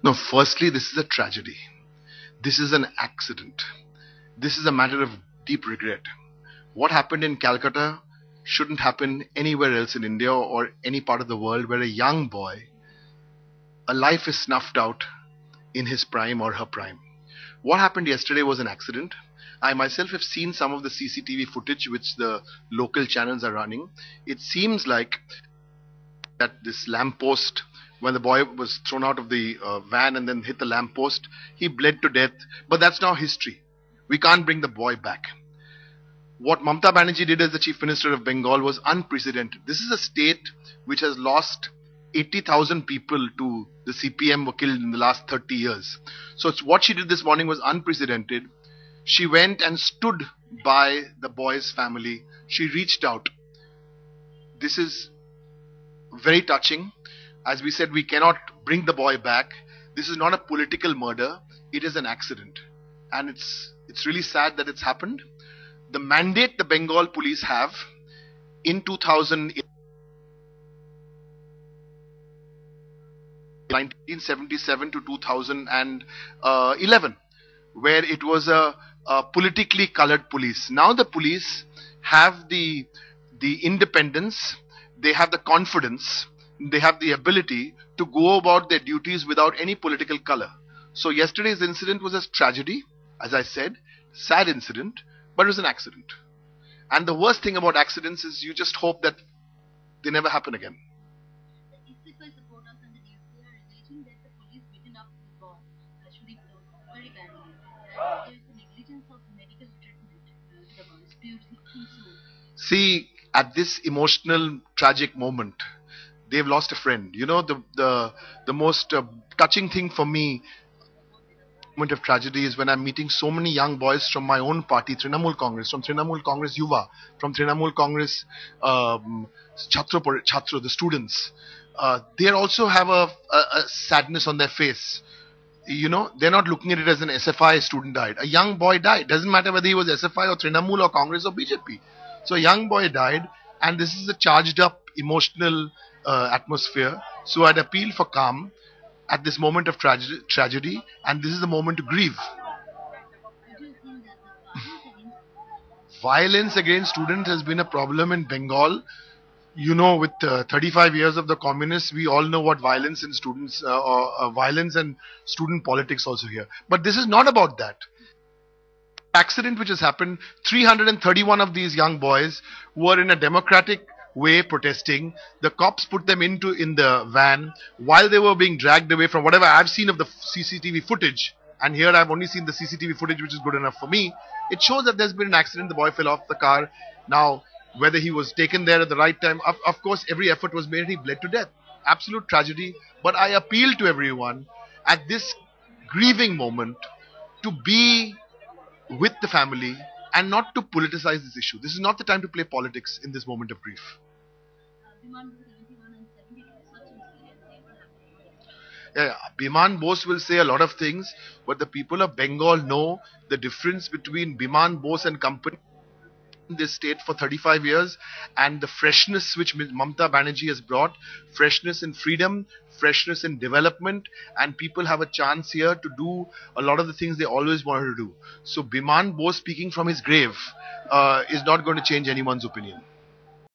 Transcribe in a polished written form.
No, firstly, this is a tragedy. This is an accident. This is a matter of deep regret. What happened in Calcutta shouldn't happen anywhere else in India or any part of the world where a young boy, a life is snuffed out in his prime or her prime. What happened yesterday was an accident. I myself have seen some of the CCTV footage which the local channels are running. It seems like that this lamppost, when the boy was thrown out of the van and then hit the lamppost, he bled to death. But that's now history. We can't bring the boy back. What Mamata Banerjee did as the Chief Minister of Bengal was unprecedented. This is a state which has lost 80,000 people to the CPM were killed in the last 30 years. So what she did this morning was unprecedented. She went and stood by the boy's family. She reached out. This is very touching. As we said, we cannot bring the boy back. This is not a political murder. It is an accident. And it's really sad that it's happened. The mandate the Bengal police have in 1977 to 2011, where it was a politically colored police. Now the police have the independence, they have the confidence, they have the ability to go about their duties without any political color. So yesterday's incident was a tragedy, as I said, sad incident, but it was an accident. And the worst thing about accidents is you just hope that they never happen again. The Istiqlal supporters and the news they are alleging that the police beaten up the boy, Ashwini Blow, very badly. And there is a negligence of medical treatment to the boy. Do you think so? See, at this emotional, tragic moment, they've lost a friend. You know, the most touching thing for me moment of tragedy is when I'm meeting so many young boys from my own party, Trinamool Congress, from Trinamool Congress Yuva, from Trinamool Congress Chhatro, the students. They also have a sadness on their face. You know, they're not looking at it as an SFI student died. A young boy died. Doesn't matter whether he was SFI or Trinamool or Congress or BJP. So a young boy died, and this is a charged up, emotional atmosphere. So I'd appeal for calm at this moment of tragedy, and this is the moment to grieve. Do you think that the Violence against students has been a problem in Bengal. You know, with 35 years of the communists, we all know what violence in students, violence and student politics also here. But this is not about that. Accident which has happened, 331 of these young boys were in a democratic way protesting. The cops put them in the van while they were being dragged away. From whatever I've seen of the CCTV footage, and here I've only seen the CCTV footage, which is good enough for me. It shows that there's been an accident. The boy fell off the car. Now, whether he was taken there at the right time, of course, every effort was made. He bled to death. Absolute tragedy. But I appeal to everyone at this grieving moment to be with the family and not to politicize this issue. This is not the time to play politics in this moment of grief. Biman 71 and 72, such incidents ever happened? Yeah, Biman Bose will say a lot of things, but the people of Bengal know the difference between Biman Bose and company in this state for 35 years and the freshness which Mamata Banerjee has brought, freshness in freedom, freshness in development, and people have a chance here to do a lot of the things they always wanted to do. So Biman Bose speaking from his grave is not going to change anyone's opinion.